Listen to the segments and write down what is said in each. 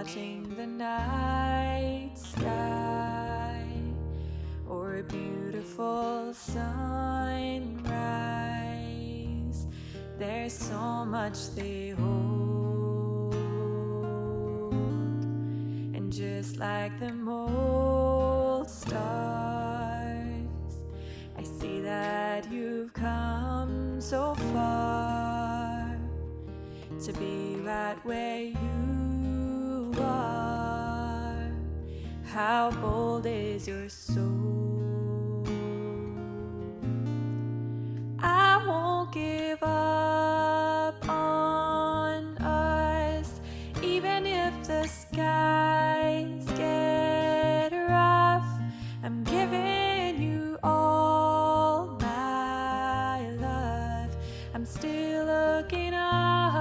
watching the night sky or a beautiful sunrise. There's so much they hold, and just like the old stars, I see that you've come so far to be right where you are. How bold is your soul? I won't give up on us, even if the skies get rough. I'm giving you all my love. I'm still looking up,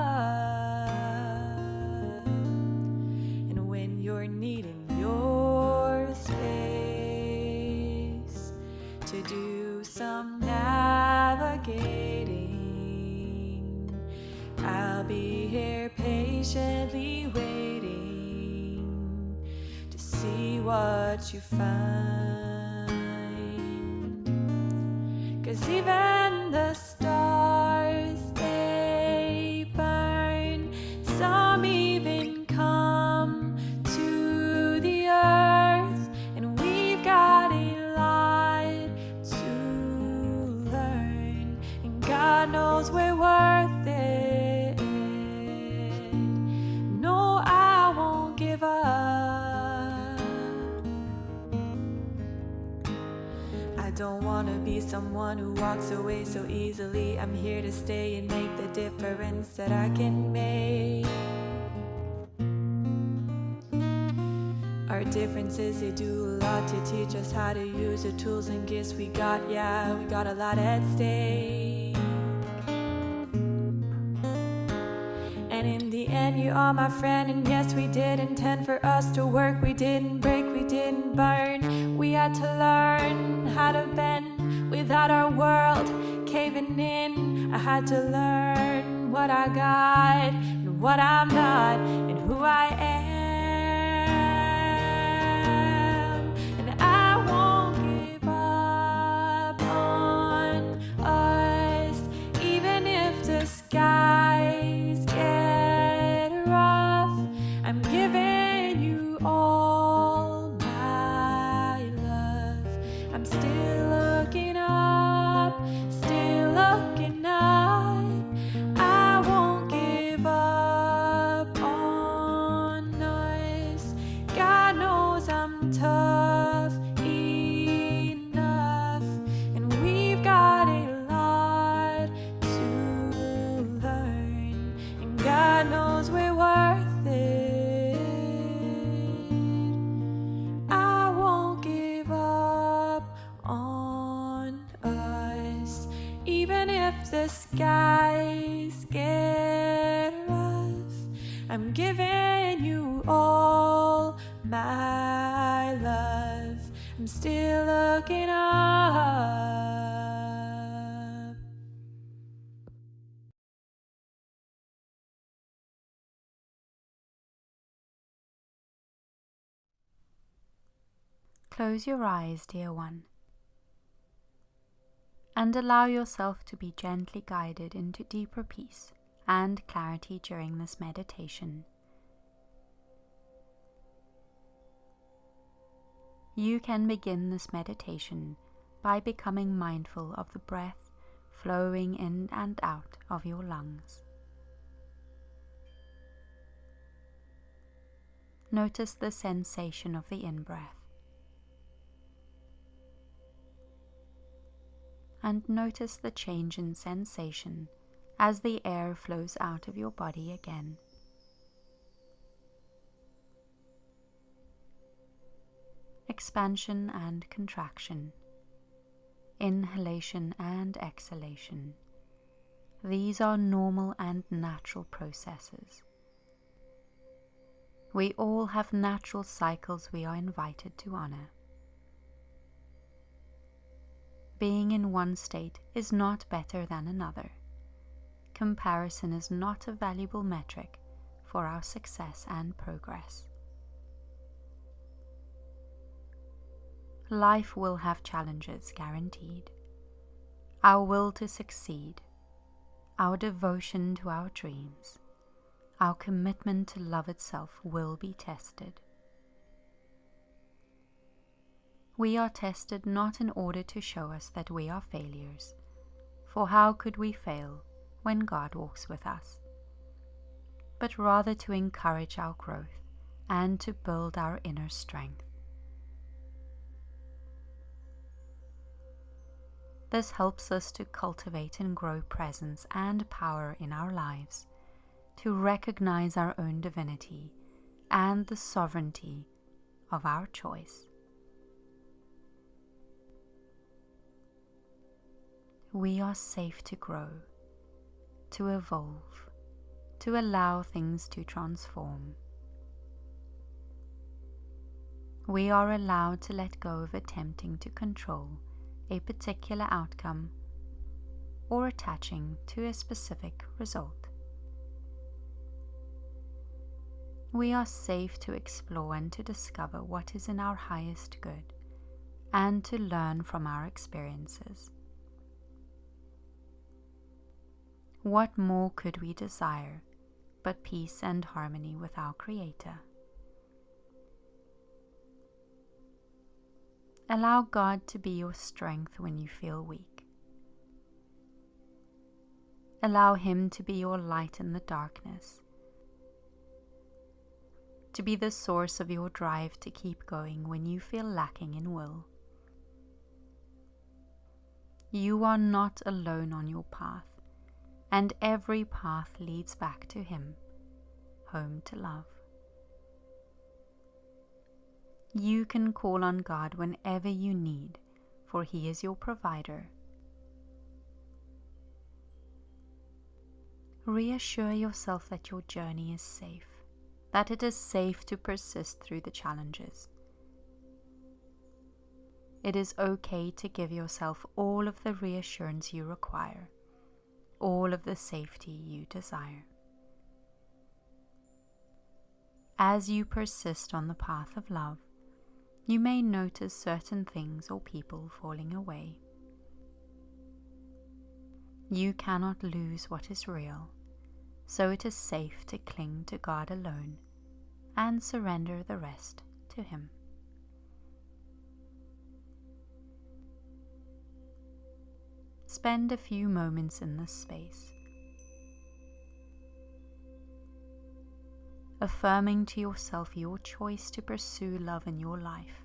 and when you're needing your space to do some navigating, I'll be here patiently waiting to see what you find. 'Cause even the stars, they burn. Some even come to the earth, and we've got a lot to learn, and God knows we're worth it. No, I won't give up. I don't want to be someone who walks away so easily. I'm here to stay and make the difference that I can make. Our differences, they do a lot to teach us how to use the tools and gifts we got. Yeah, we got a lot at stake. And in the end, you are my friend. And yes, we did intend for us to work. We didn't break, we didn't burn. We had to learn how to bend without our world caving in. I had to learn what I got and what I'm not and who I am. And I won't give up on us, even if the skies get rough. I'm giving you all my love. I'm still looking up, still looking up. I won't give up on us. God knows I'm tough enough, and we've got a lot to learn, and God knows we're worth it. I won't give up on us, even if the skies get rough. I'm giving you all my love. I'm still looking up. Close your eyes, dear one, and allow yourself to be gently guided into deeper peace and clarity during this meditation. You can begin this meditation by becoming mindful of the breath flowing in and out of your lungs. Notice the sensation of the in-breath, and notice the change in sensation as the air flows out of your body again. Expansion and contraction, inhalation and exhalation. These are normal and natural processes. We all have natural cycles we are invited to honor. Being in one state is not better than another. Comparison is not a valuable metric for our success and progress. Life will have challenges guaranteed. Our will to succeed, our devotion to our dreams, our commitment to love itself will be tested. We are tested not in order to show us that we are failures, for how could we fail when God walks with us? But rather to encourage our growth and to build our inner strength. This helps us to cultivate and grow presence and power in our lives, to recognize our own divinity and the sovereignty of our choice. We are safe to grow, to evolve, to allow things to transform. We are allowed to let go of attempting to control a particular outcome or attaching to a specific result. We are safe to explore and to discover what is in our highest good and to learn from our experiences. What more could we desire but peace and harmony with our Creator? Allow God to be your strength when you feel weak. Allow Him to be your light in the darkness, to be the source of your drive to keep going when you feel lacking in will. You are not alone on your path, and every path leads back to Him, home to love. You can call on God whenever you need, for He is your provider. Reassure yourself that your journey is safe, that it is safe to persist through the challenges. It is okay to give yourself all of the reassurance you require, all of the safety you desire. As you persist on the path of love, you may notice certain things or people falling away. You cannot lose what is real, so it is safe to cling to God alone and surrender the rest to Him. Spend a few moments in this space, affirming to yourself your choice to pursue love in your life,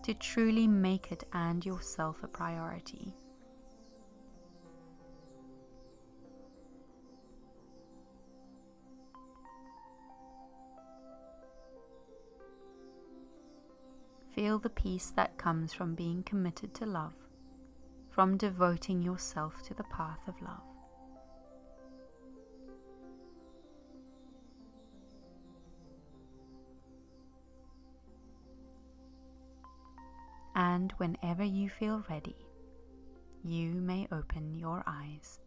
to truly make it and yourself a priority. Feel the peace that comes from being committed to love, from devoting yourself to the path of love. And whenever you feel ready, you may open your eyes.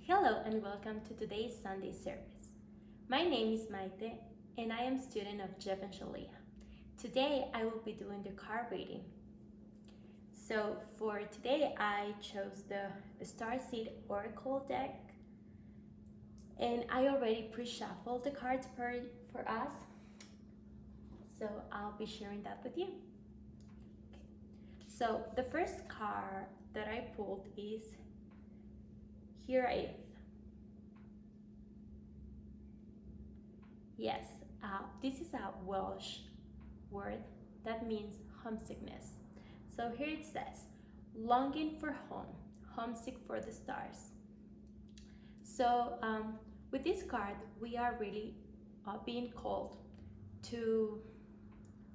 Hello and welcome to today's Sunday service. My name is Maite and I am student of Jeff and Shaleia. Today I will be doing the card reading. So for today I chose the Starseed Oracle deck and I already pre-shuffled the cards for us. So I'll be sharing that with you. Okay. So the first card that I pulled is Here I Am. Yes, this is a Welsh word that means homesickness. So here it says, longing for home, homesick for the stars. So with this card, we are really being called to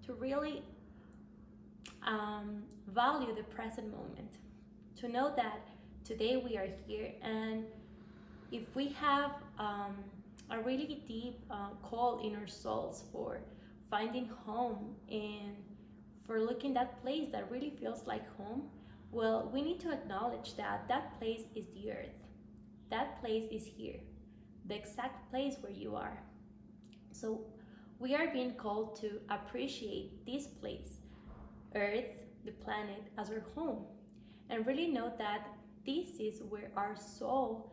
really value the present moment, to know that today we are here, and if we have a really deep call in our souls for finding home and for looking that place that really feels like home, well, we need to acknowledge that that place is the earth. That place is here, the exact place where you are. So we are being called to appreciate this place, Earth, the planet, as our home, and really know that this is where our soul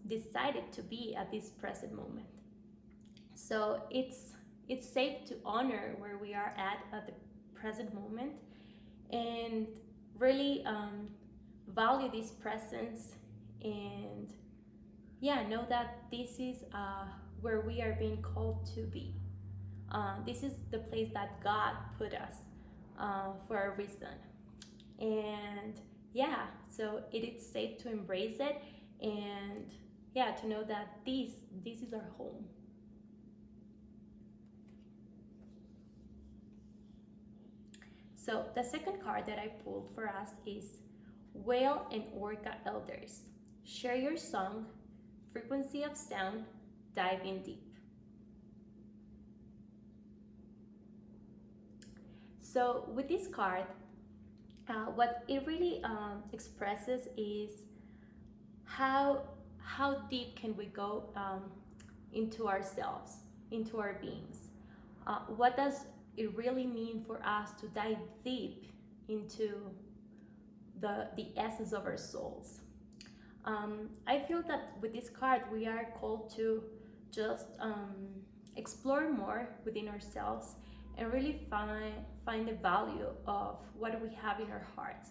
decided to be at this present moment. So it's safe to honor where we are at the present moment, and really value this presence, and know that this is where we are being called to be. This is the place that God put us for a reason. And so it is safe to embrace it, and to know that this is our home. So the second card that I pulled for us is Whale and Orca Elders. Share your song, frequency of sound, dive in deep. So with this card, what it really expresses is how deep can we go into ourselves, into our beings. What does it really mean for us to dive deep into the essence of our souls? I feel that with this card we are called to just explore more within ourselves and really find the value of what we have in our hearts,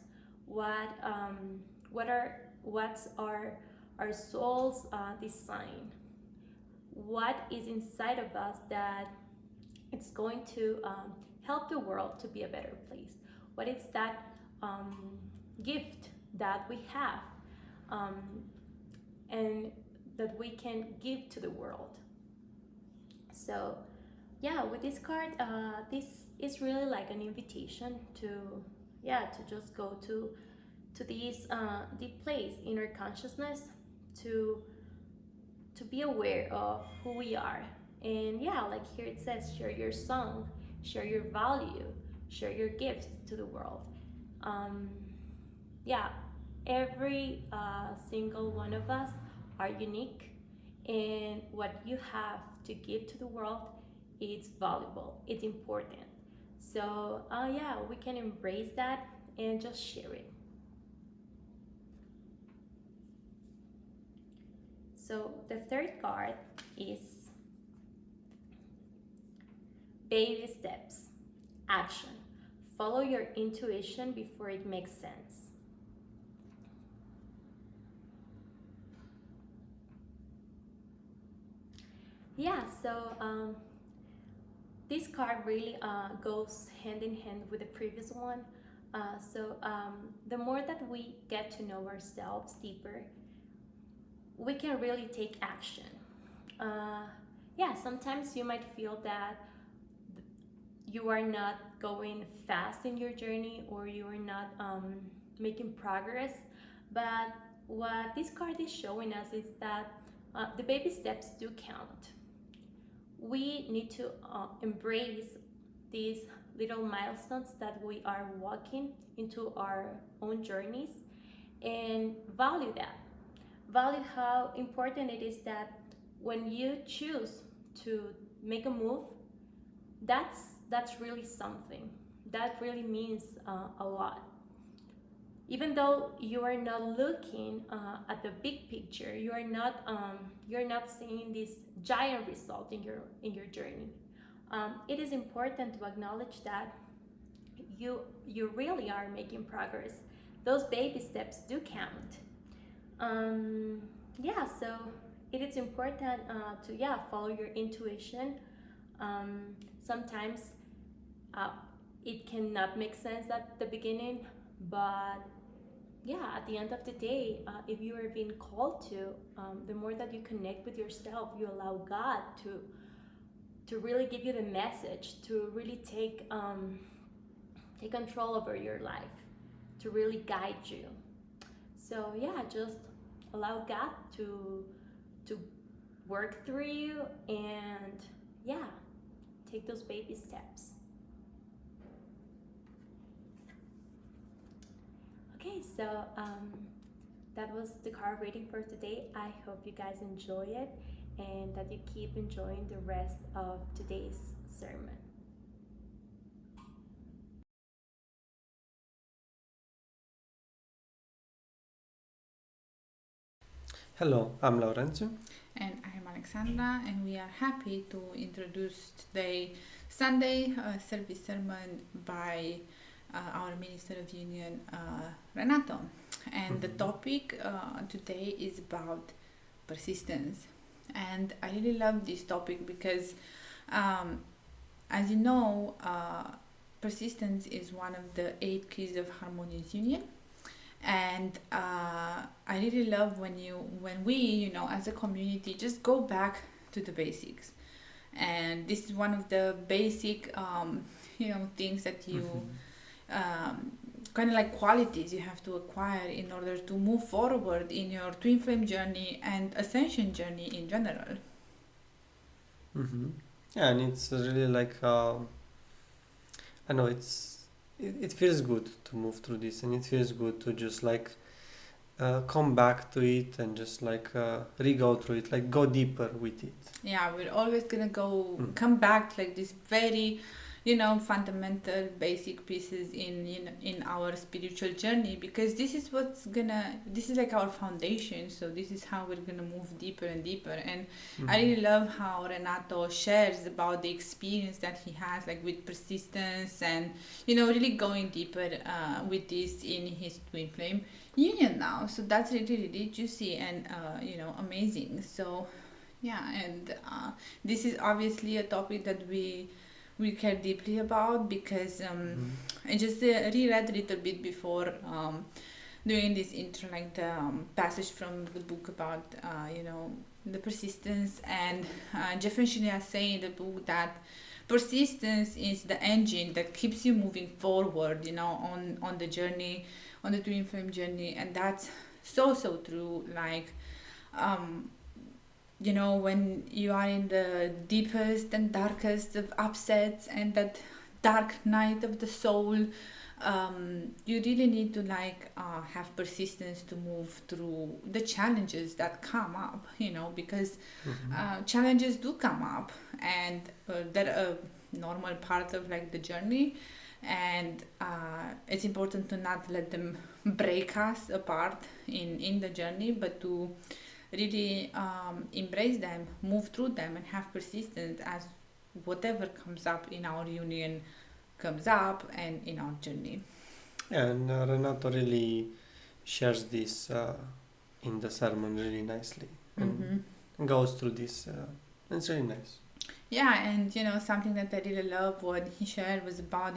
what's our soul's design, what is inside of us that it's going to help the world to be a better place. What is that gift that we have and that we can give to the world? So with this card, this is really like an invitation to just go to this deep place in our consciousness, to be aware of who we are. And like here it says, share your song, share your value, share your gifts to the world. Every single one of us are unique, and what you have to give to the world, it's valuable, it's important. So we can embrace that and just share it. So the third card is Baby Steps, Action. Follow your intuition before it makes sense. So this card really goes hand in hand with the previous one. The more that we get to know ourselves deeper, we can really take action. Sometimes you might feel that you are not going fast in your journey, or you are not making progress, but what this card is showing us is that the baby steps do count. We need to embrace these little milestones that we are walking into our own journeys, and value that. Value how important it is that when you choose to make a move, that's really something. That really means a lot. Even though you are not looking at the big picture, you're not seeing this giant result in your journey. It is important to acknowledge that you really are making progress. Those baby steps do count. So it is important to follow your intuition. Sometimes it cannot make sense at the beginning, but at the end of the day, if you are being called to, the more that you connect with yourself, you allow God to really give you the message, to really take control over your life, to really guide you. So just allow God to work through you, and take those baby steps. Okay, so that was the card reading for today. I hope you guys enjoy it and that you keep enjoying the rest of today's sermon. Hello, I'm Lorenzo. And I'm Alexandra, and we are happy to introduce today Sunday service sermon by our Minister of Union, Renato. And the topic today is about persistence. And I really love this topic because, as you know, persistence is one of the 8 keys of harmonious union. And I really love when we as a community just go back to the basics, and this is one of the basic things that you kind of like qualities you have to acquire in order to move forward in your twin flame journey and ascension journey in general. Yeah, and it's really like I know it feels good to move through this, and it feels good to just like come back to it and just like re-go through it, like go deeper with it. Yeah, we're always gonna come back to like this very fundamental basic pieces in our spiritual journey, because this is like our foundation. So this is how we're gonna move deeper and deeper. And I really love how Renato shares about the experience that he has like with persistence and really going deeper with this in his twin flame union now. So that's really juicy and amazing. So yeah, and this is obviously a topic that we care deeply about, because I just reread a little bit before doing this intro, like the passage from the book about the persistence, and Jeff and Shaleia say in the book that persistence is the engine that keeps you moving forward on the journey, on the twin flame journey. And that's so true. Like when you are in the deepest and darkest of upsets and that dark night of the soul, you really need to have persistence to move through the challenges that come up, because challenges do come up, and they're a normal part of like the journey. And it's important to not let them break us apart in the journey, but to really embrace them, move through them, and have persistence as whatever comes up in our union comes up and in our journey. And Renato really shares this in the sermon really nicely, and goes through this. It's really nice. Yeah, and something that I really love what he shared was about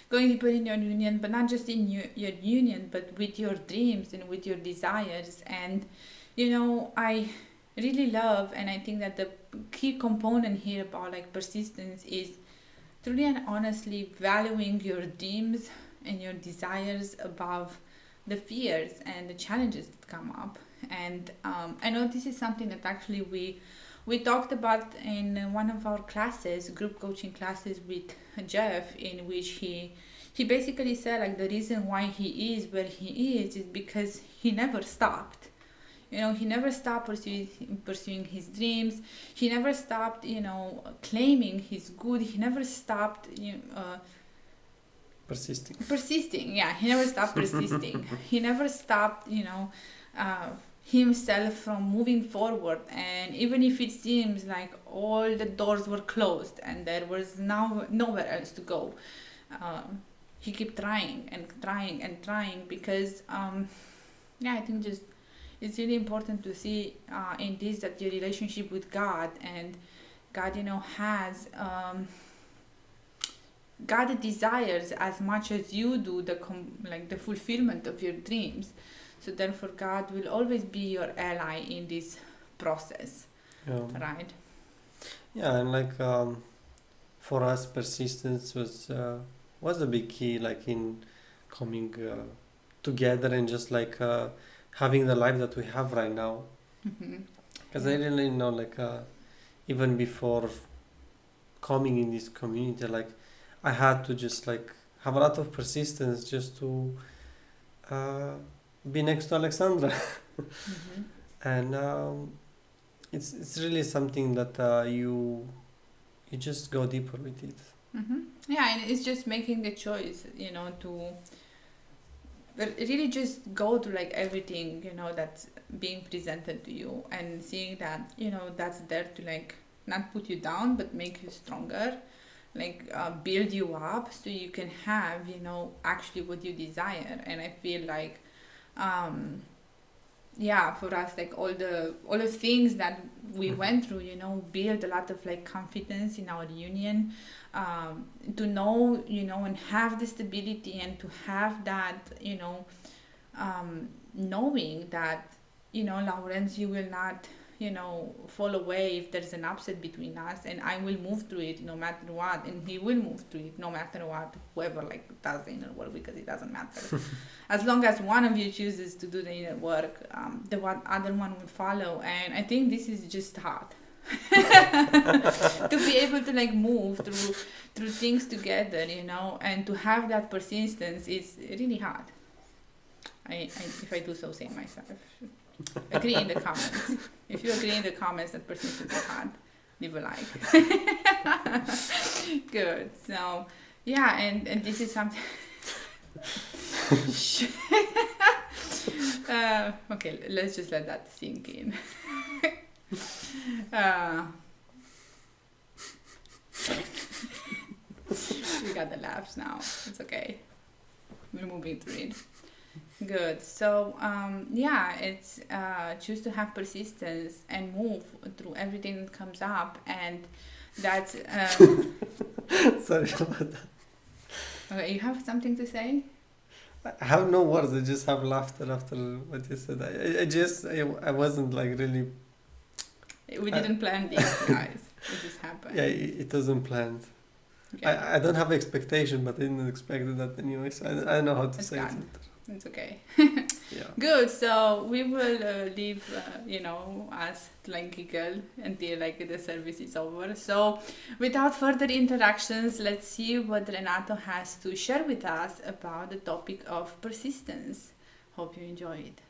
going deeper in your union, but not just in your union, but with your dreams and with your desires. And I really love, and I think that the key component here about like persistence is truly and honestly valuing your dreams and your desires above the fears and the challenges that come up. And I know this is something that actually we talked about in one of our classes, group coaching classes with Jeff, in which he basically said like the reason why he is where he is because he never stopped. He never stopped pursuing his dreams. He never stopped, claiming his good. He never stopped, persisting. Yeah, he never stopped persisting. He never stopped, himself from moving forward. And even if it seems like all the doors were closed and there was nowhere else to go, he kept trying and trying and trying, because I think just it's really important to see in this that your relationship with God, and God has God desires as much as you do the fulfillment of your dreams. So therefore God will always be your ally in this process. Right? Yeah, and for us persistence was the big key, like in coming together and just having the life that we have right now. Because I really know even before coming in this community, I had to just have a lot of persistence just to uh, be next to Alexandra. Mm-hmm. And it's really something that you just go deeper with it. Mm-hmm. Yeah, and it's just making the choice, to really just go to like everything, that's being presented to you, and seeing that, that's there to like not put you down, but make you stronger, like build you up so you can have, actually what you desire. And I feel like, um, yeah, for us, like all the things that we went through, build a lot of like confidence in our union, to know, and have the stability, and to have that, knowing that, Lawrence, you will not, fall away if there's an upset between us, and I will move through it no matter what, and he will move through it no matter what, whoever like does the inner work, because it doesn't matter. As long as one of you chooses to do the inner work, the other one will follow. And I think this is just hard. To be able to like move through things together, and to have that persistence is really hard. If I do so say myself. Agree in the comments. If you agree in the comments that persistence is hard, leave a like. Good. So yeah, and this is something. Okay, let's just let that sink in. We got the laughs now. It's okay. We're moving through it. Good. So yeah, it's choose to have persistence and move through everything that comes up, and that's Sorry about that. okay. You have something to say? I have no words. I just have laughter after what you said. I wasn't like really. We didn't plan this, guys. It just happened. Yeah, it wasn't planned. Okay. I don't have expectation, but I didn't expect that anyway. So I don't know how to It's say it. gone. It's okay. Yeah. Good. So we will leave, us to like giggle until like the service is over. So without further interactions, let's see what Renato has to share with us about the topic of persistence. Hope you enjoy it.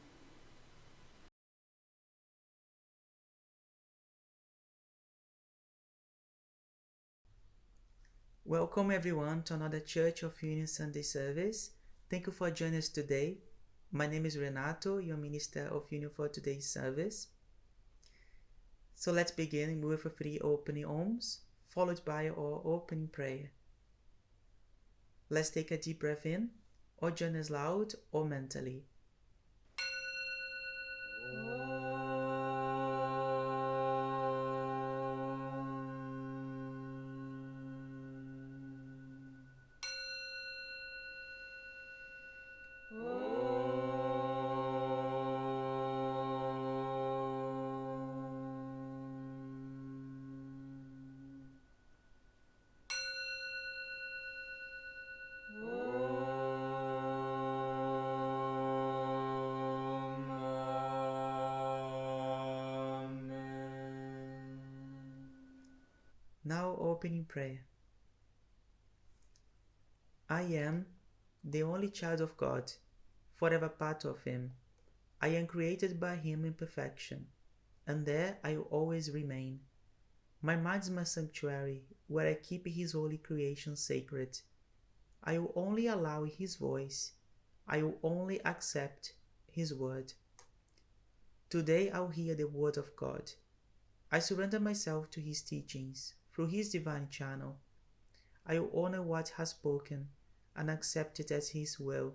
Welcome everyone to another Church of Union Sunday service. Thank you for joining us today. My name is Renato, your Minister of Union for today's service. So let's begin with 3 opening ohms, followed by our opening prayer. Let's take a deep breath in, or join us loud or mentally. Now opening prayer. I am the only child of God, forever part of Him. I am created by Him in perfection, and there I will always remain. My mind is my sanctuary, where I keep His holy creation sacred. I will only allow His voice. I will only accept His word. Today I will hear the word of God. I surrender myself to His teachings through His divine channel. I will honor what He has spoken and accept it as His will.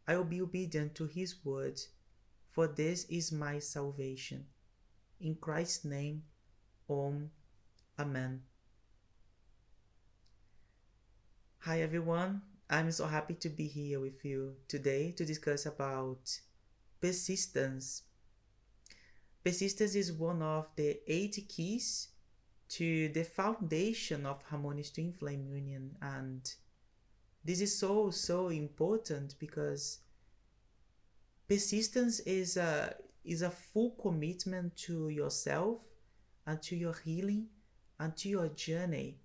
I will be obedient to His word, for this is my salvation. In Christ's name, Om. Amen. Hi everyone, I'm so happy to be here with you today to discuss about persistence. Persistence is one of the 8 keys to the foundation of harmonious twin flame union, and this is so important because persistence is a full commitment to yourself and to your healing and to your journey.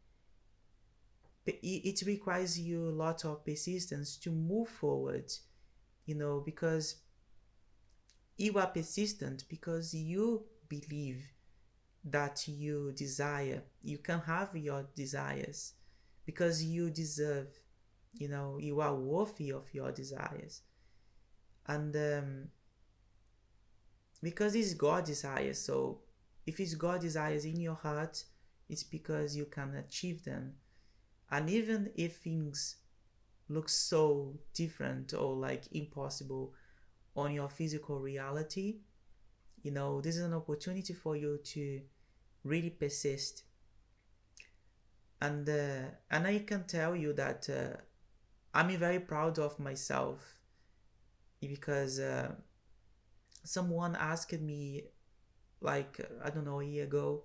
It requires you a lot of persistence to move forward, because you are persistent, because you believe that you can have your desires, because you deserve, you are worthy of your desires. And because it's God desires, so if it's God desires in your heart, it's because you can achieve them. And even if things look so different or like impossible on your physical reality, this is an opportunity for you to really persist. And I can tell you that I'm very proud of myself, because someone asked me, like, I don't know, a year ago,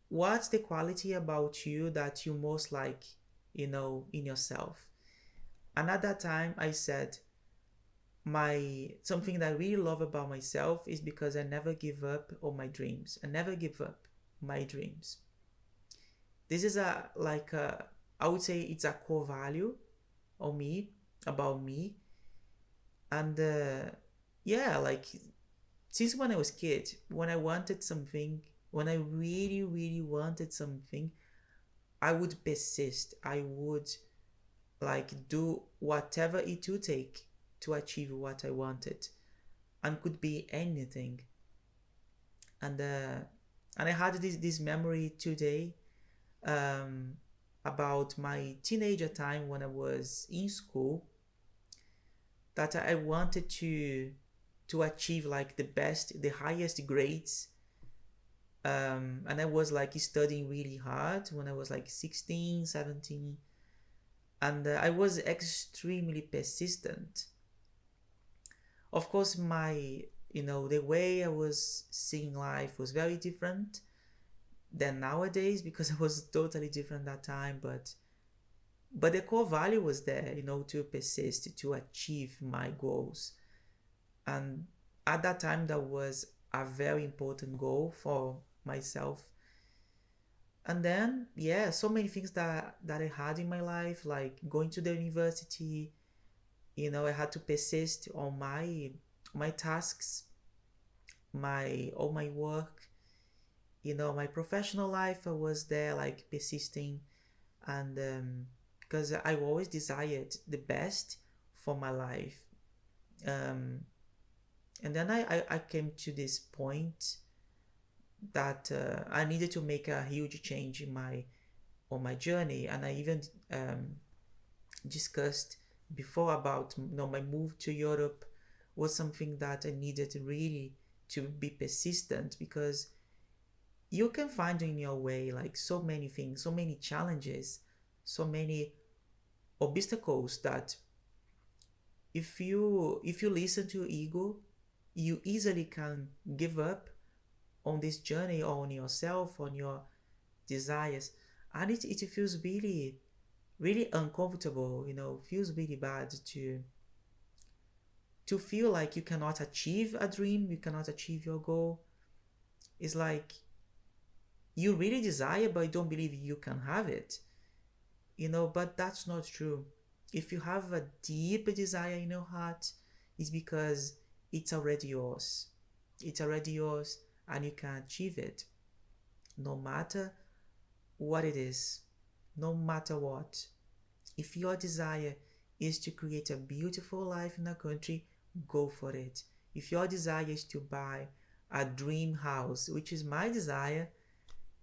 what's the quality about you that you most like, in yourself? And at that time I said, something that I really love about myself is because I never give up on my dreams. I never give up my dreams. This is I would say it's a core value on me, about me. And yeah, like, since when I was kid, when I wanted something, when I really, really wanted something, I would persist. I would like do whatever it would take to achieve what I wanted, and could be anything. And I had this memory today, about my teenager time when I was in school, that I wanted to achieve like the highest grades. And I was like studying really hard when I was like 16, 17. And I was extremely persistent. Of course, the way I was seeing life was very different than nowadays, because I was totally different that time. But the core value was there, to persist, to achieve my goals. And at that time, that was a very important goal for myself. And then, yeah, so many things that I had in my life, like going to the university, I had to persist on my tasks, all my work. My professional life, I was there like persisting. And because I always desired the best for my life. And then I came to this point that I needed to make a huge change on my journey. And I even discussed before about my move to Europe was something that I needed really to be persistent, because you can find in your way like so many things, so many challenges, so many obstacles, that if you listen to your ego, you easily can give up on this journey, or on yourself, on your desires. And it feels really, really uncomfortable, feels really bad to feel like you cannot achieve a dream, you cannot achieve your goal. It's like you really desire, but you don't believe you can have it. But that's not true. If you have a deep desire in your heart, it's because it's already yours. It's already yours, and you can achieve it. No matter what it is, no matter what. If your desire is to create a beautiful life in a country, go for it. If your desire is to buy a dream house, which is my desire,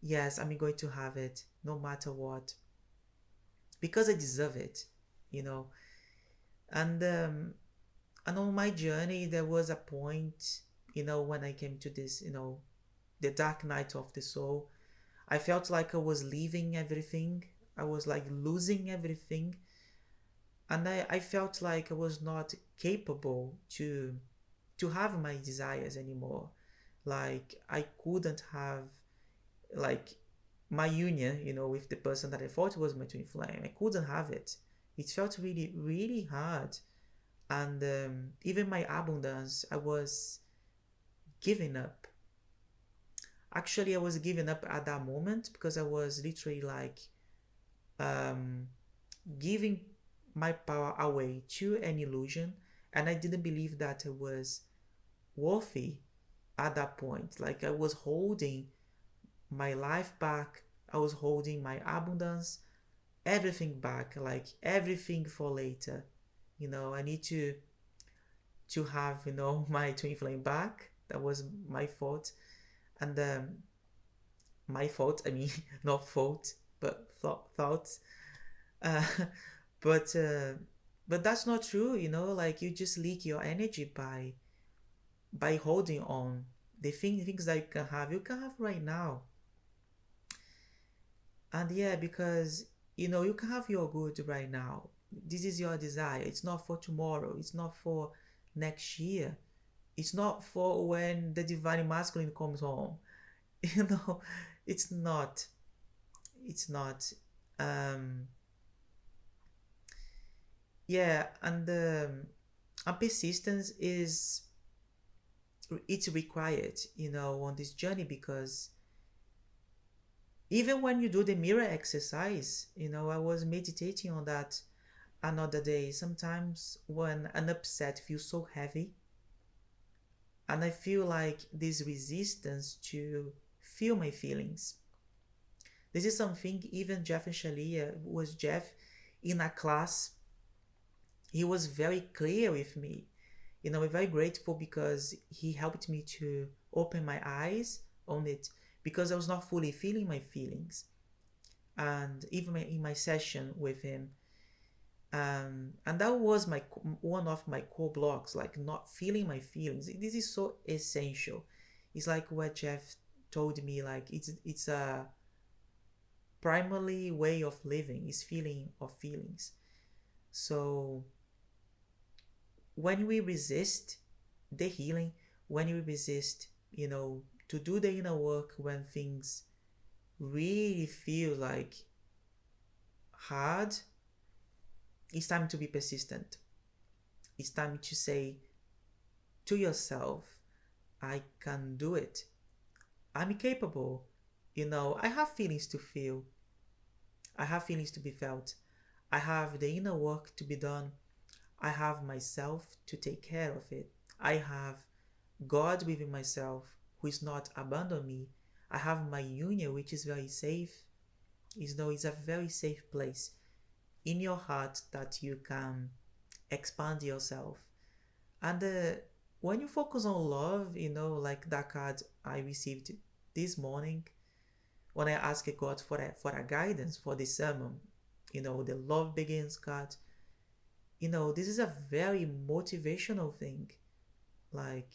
yes, I'm going to have it, no matter what. Because I deserve it, And on my journey, there was a point, when I came to this, the dark night of the soul. I felt like I was leaving everything. I was like losing everything. And I felt like I was not capable to have my desires anymore. Like I couldn't have like my union, with the person that I thought was my twin flame. I couldn't have it. It felt really, really hard. And even my abundance, I was giving up. Actually, I was giving up at that moment, because I was literally like giving my power away to an illusion, And I didn't believe that I was worthy at that point. Like, I was holding my life back, I was holding my abundance, everything back, like everything for later. I need to have, my twin flame back. That was my fault. And my fault, I mean, not fault, but thoughts. Uh, but uh, but that's not true, like, you just leak your energy by holding on. The things that you can have right now. And yeah, because you can have your good right now. This is your desire. It's not for tomorrow. It's not for next year. It's not for when the divine masculine comes home. You know, it's not. It's not. Um, yeah, and persistence it's required, on this journey, because even when you do the mirror exercise, I was meditating on that another day. Sometimes when an upset feels so heavy, and I feel like this resistance to feel my feelings. This is something even Jeff and Shaleia, was Jeff in a class, he was very clear with me. I'm very grateful because he helped me to open my eyes on it, because I was not fully feeling my feelings. And even in my session with him, and that was one of my core blocks, like not feeling my feelings. This is so essential. It's like what Jeff told me, like it's a primarily way of living, is feeling of feelings. So when we resist the healing, when we resist, to do the inner work, when things really feel like hard, it's time to be persistent. It's time to say to yourself, I can do it. I'm capable. I have feelings to feel. I have feelings to be felt. I have the inner work to be done. I have myself to take care of it. I have God within myself who is not abandon me. I have my union, which is very safe. It's a very safe place in your heart that you can expand yourself. And when you focus on love, like that card I received this morning, when I asked God for a guidance for this sermon, the love begins card, this is a very motivational thing. Like,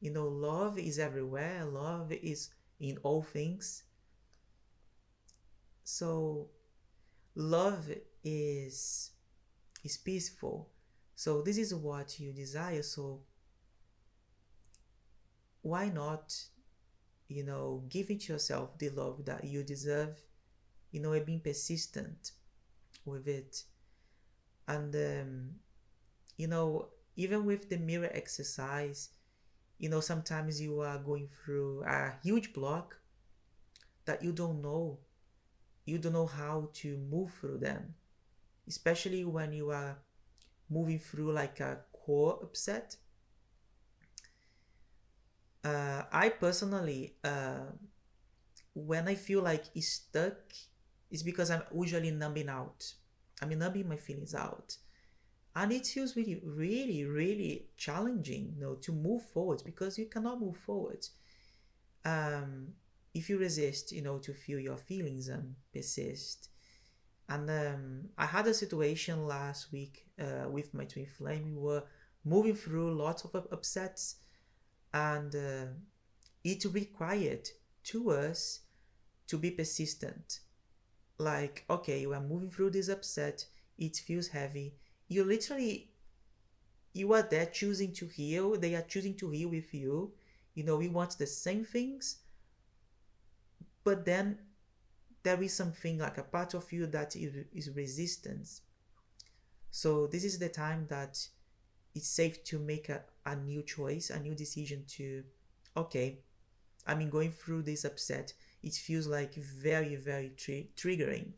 love is everywhere. Love is in all things. So love is peaceful. So this is what you desire. So why not, giving to yourself the love that you deserve, and being persistent with it. And even with the mirror exercise, sometimes you are going through a huge block that you don't know how to move through them, especially when you are moving through like a core upset. I personally, when I feel like it's stuck, it's because I'm usually numbing out. I'm numbing my feelings out. And it feels really, really, really challenging, to move forward, because you cannot move forward if you resist, to feel your feelings and persist. And I had a situation last week with my twin flame. We were moving through lots of upsets, and it required to us to be persistent. Like, okay, we are moving through this upset, it feels heavy. You are there choosing to heal. They are choosing to heal with you. We want the same things, but then there is something, like a part of you that is resistance. So this is the time that it's safe to make a new choice, a new decision to, okay, going through this upset, it feels like very, very triggering.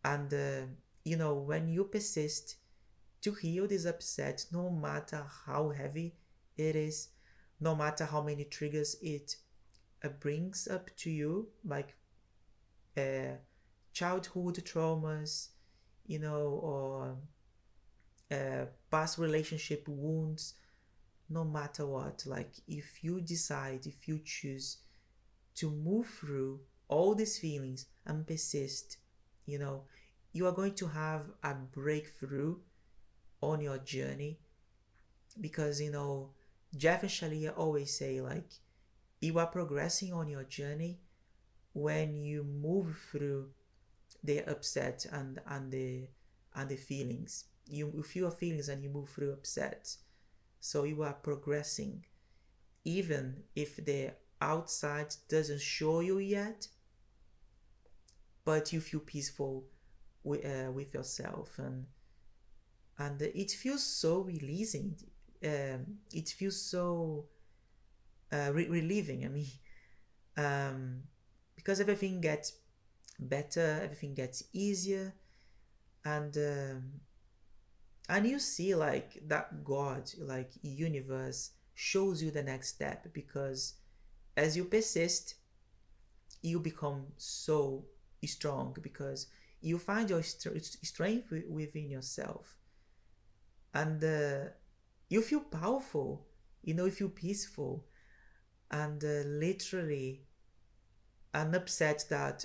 And when you persist to heal this upset, no matter how heavy it is, no matter how many triggers it brings up to you, like childhood traumas, or past relationship wounds, no matter what, like if you decide, if you choose to move through all these feelings and persist, you are going to have a breakthrough on your journey, because Jeff and Shaleia always say, like, you are progressing on your journey when you move through the upset and the feelings. You feel feelings and you move through upset, so you are progressing, even if the outside doesn't show you yet, but you feel peaceful with yourself, and it feels so releasing. It feels so relieving. I mean, because everything gets better, everything gets easier, and you see, like, that God, like universe, shows you the next step, because as you persist, you become so strong, because you find your strength within yourself, and you feel powerful, you feel peaceful, and literally an upset that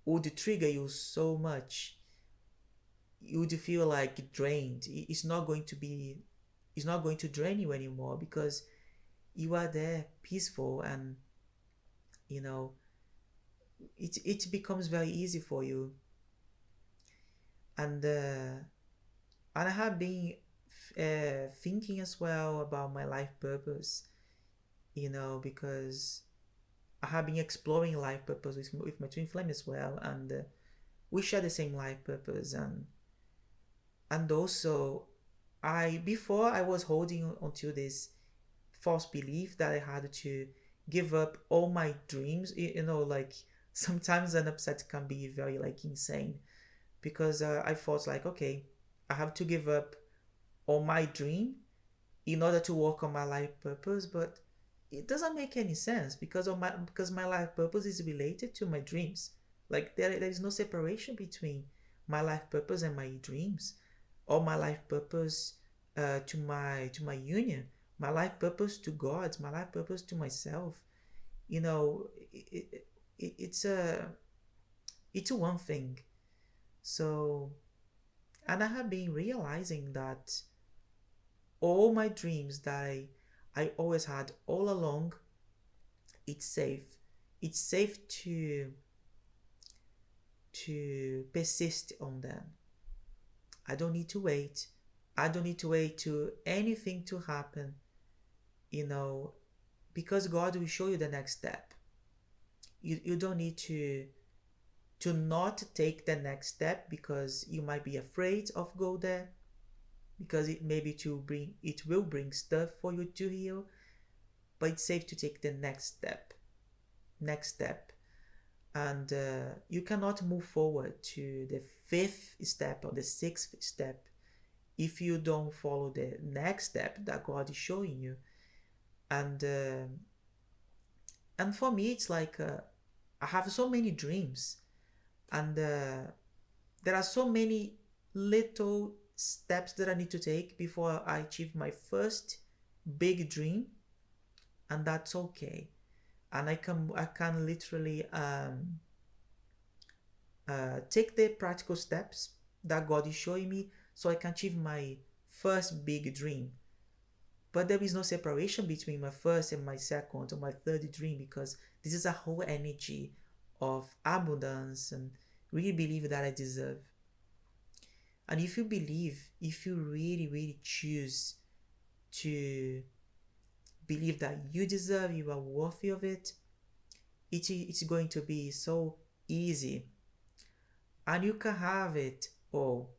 would trigger you so much, you would feel like drained. It's not going to drain you anymore, because you are there peaceful, and it becomes very easy for you. And I have been thinking as well about my life purpose, because I have been exploring life purpose with my twin flame as well, and we share the same life purpose, and also before I was holding onto this false belief that I had to give up all my dreams. Like, sometimes an upset can be very, like, insane, because I thought, like, okay, I have to give up all my dream in order to work on my life purpose, but it doesn't make any sense, because my life purpose is related to my dreams. Like, there is no separation between my life purpose and my dreams, or my life purpose to my union, my life purpose to God, my life purpose to myself. It's one thing. So, and I have been realizing that all my dreams that I always had all along, it's safe. It's safe to persist on them. I don't need to wait. I don't need to wait to anything to happen, because God will show you the next step. You don't need to not take the next step, because you might be afraid of go there, because it will bring stuff for you to heal. But it's safe to take the next step, and you cannot move forward to the 5th step or the 6th step if you don't follow the next step that God is showing you. And for me, it's like I have so many dreams, and there are so many little steps that I need to take before I achieve my first big dream, and that's okay. And I can literally take the practical steps that God is showing me, so I can achieve my first big dream. But there is no separation between my first and my second or my third dream, because this is a whole energy of abundance and really believe that I deserve. And if you really, really choose to believe that you deserve, you are worthy of it, it's going to be so easy. And you can have it all.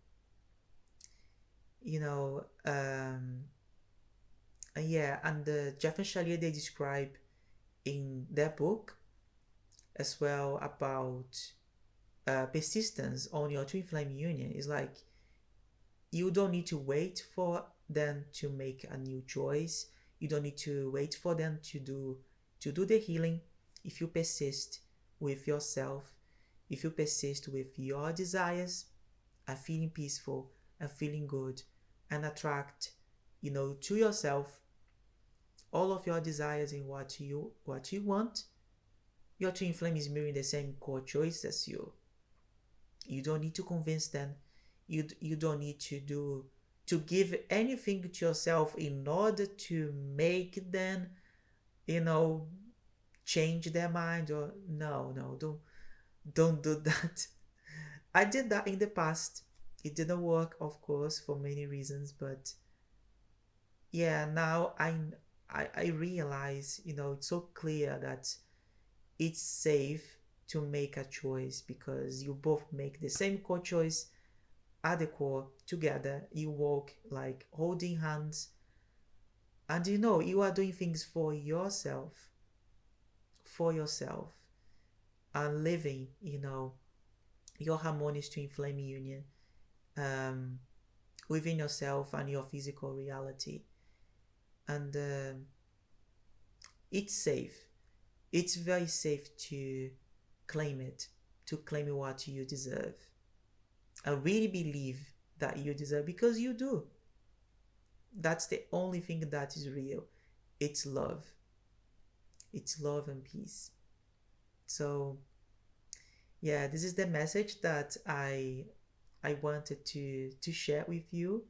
Yeah, and Jeff and Shaleia, they describe in their book as well about persistence on your twin flame union. It's like you don't need to wait for them to make a new choice. You don't need to wait for them to do the healing. If you persist with yourself, if you persist with your desires, are feeling peaceful and feeling good, and attract, to yourself all of your desires and what you want, your twin flame is mirroring the same core choice as you. You don't need to convince them. You don't need to give anything to yourself in order to make them, change their mind. Or no, don't do that. I did that in the past. It didn't work, of course, for many reasons, but yeah, now I realize, it's so clear that it's safe to make a choice, because you both make the same core choice at the core together. You walk like holding hands, and you are doing things for yourself, and living, your harmonious twin flame union within yourself and your physical reality. And it's safe. It's very safe to claim it, to claim what you deserve. I really believe that you deserve, because you do. That's the only thing that is real. It's love. It's love and peace. So yeah, this is the message that I wanted to share with you,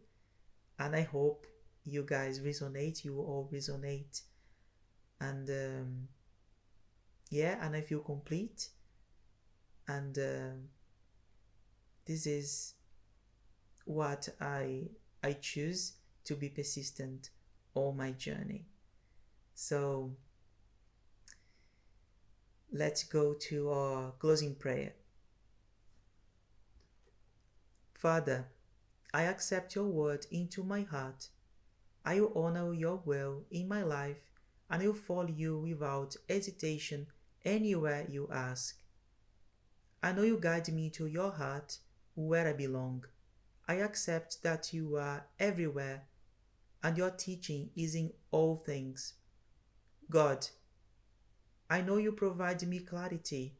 and I hope you guys resonate. You all resonate, and yeah, and I feel complete. And this is what I choose to be persistent on my journey. So let's go to our closing prayer. Father, I accept your word into my heart. I will honor your will in my life, and I will follow you without hesitation anywhere you ask. I know you guide me to your heart, where I belong. I accept that you are everywhere, and your teaching is in all things. God, I know you provide me clarity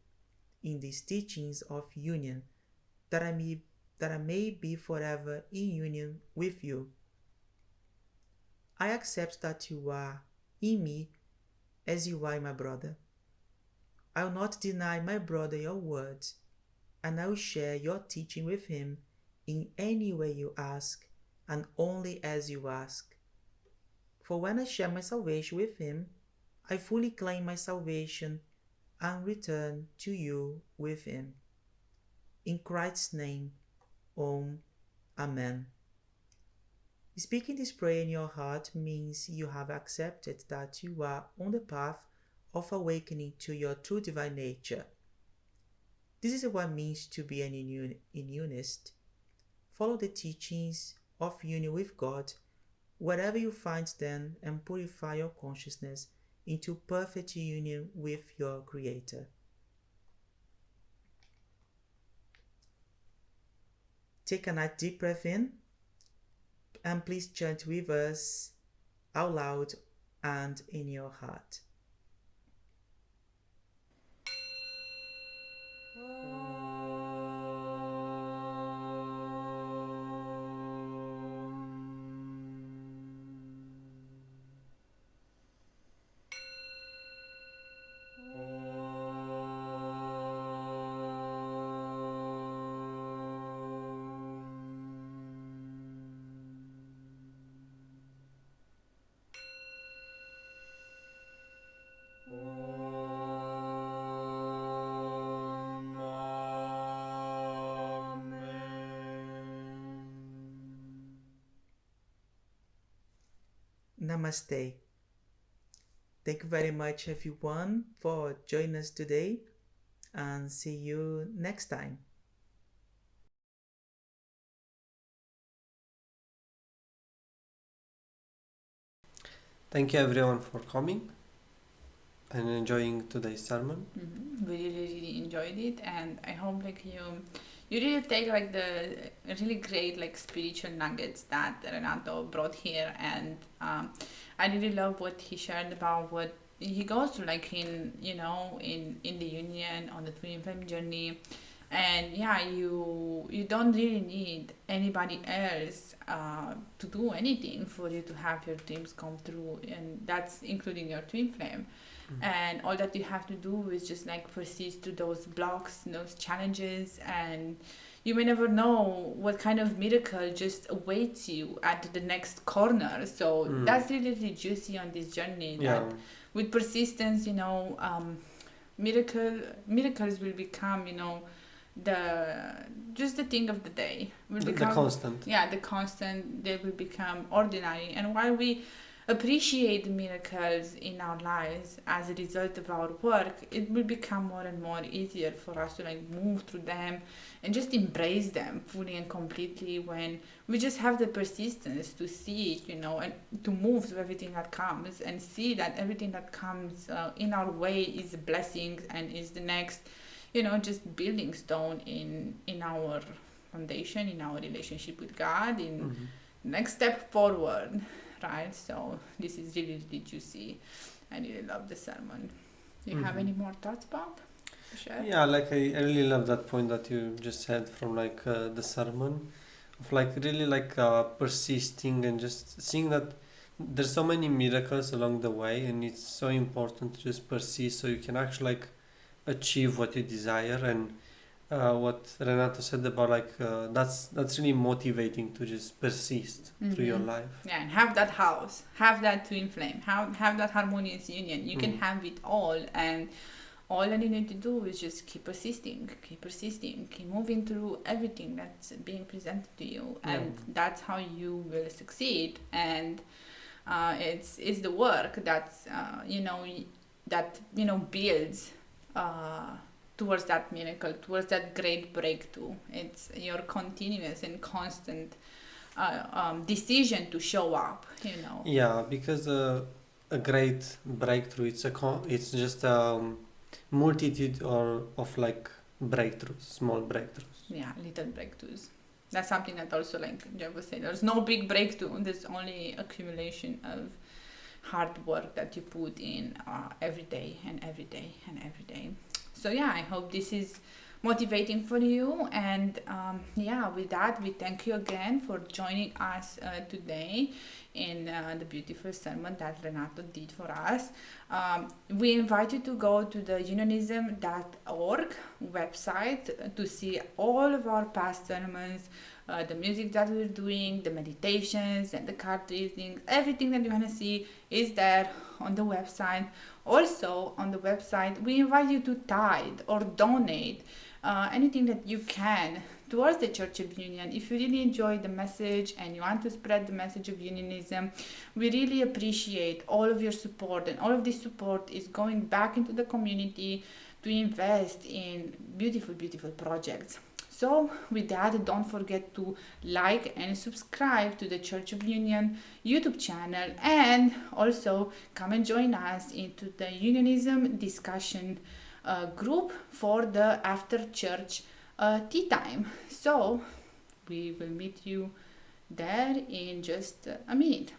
in these teachings of union, that I may be forever in union with you. I accept that you are in me as you are my brother. I will not deny my brother your words, and I will share your teaching with him in any way you ask, and only as you ask. For when I share my salvation with him, I fully claim my salvation and return to you with him. In Christ's name, Amen. Speaking this prayer in your heart means you have accepted that you are on the path of awakening to your true divine nature. This is what it means to be an unionist. Follow the teachings of union with God wherever you find them, and purify your consciousness into perfect union with your Creator. Take a nice deep breath in, and please chant with us out loud and in your heart. Namaste. Thank you very much, everyone, for joining us today, and see you next time. Thank you everyone for coming and enjoying today's sermon. We really enjoyed it, and I hope you really take like the really great like spiritual nuggets that Renato brought here, and I really love what he shared about what he goes through, like in in the union on the twin flame journey. And yeah, you don't really need anybody else to do anything for you to have your dreams come true, and that's including your twin flame. And all that you have to do is just like persist through those blocks, those challenges, and you may never know what kind of miracle just awaits you at the next corner. So that's really, really juicy on this journey, that with persistence, miracles will become, the thing of the day, will become the constant. Yeah, the constant. They will become ordinary. And while we appreciate the miracles in our lives as a result of our work, it will become more and more easier for us to like move through them and just embrace them fully and completely, when we just have the persistence to see it, and to move through everything that comes, and see that everything that comes in our way is a blessing and is the next just building stone in our foundation, in our relationship with God, in next step forward, right? So this is really, really juicy. I really love the sermon. Do you have any more thoughts about? Sure. Yeah, like I really love that point that you just said from like the sermon, of like really like persisting and just seeing that there's so many miracles along the way, and it's so important to just persist so you can actually like achieve what you desire. And what Renato said about like that's really motivating to just persist through your life. Yeah, and have that house, have that twin flame, have that harmonious union. You can have it all, and all that you need to do is just keep persisting, keep moving through everything that's being presented to you, and that's how you will succeed. And it's the work that's builds towards that miracle, towards that great breakthrough. It's your continuous and constant decision to show up. Yeah, because a great breakthrough, it's just multitude of like breakthroughs, small breakthroughs. Yeah, little breakthroughs. That's something that also, like Jeff was saying, there's no big breakthrough. There's only accumulation of hard work that you put in every day and every day and every day. So yeah, I hope this is motivating for you. And with that, we thank you again for joining us today in the beautiful sermon that Renato did for us. We invite you to go to the unionism.org website to see all of our past sermons, the music that we're doing, the meditations and the card readings. Everything that you want to see is there on the website. Also on the website, we invite you to tithe or donate anything that you can towards the Church of Union. If you really enjoy the message and you want to spread the message of unionism, we really appreciate all of your support, and all of this support is going back into the community to invest in beautiful, beautiful projects. So with that, don't forget to like and subscribe to the Church of Union YouTube channel, and also come and join us into the unionism discussion group for the after church tea time. So we will meet you there in just a minute.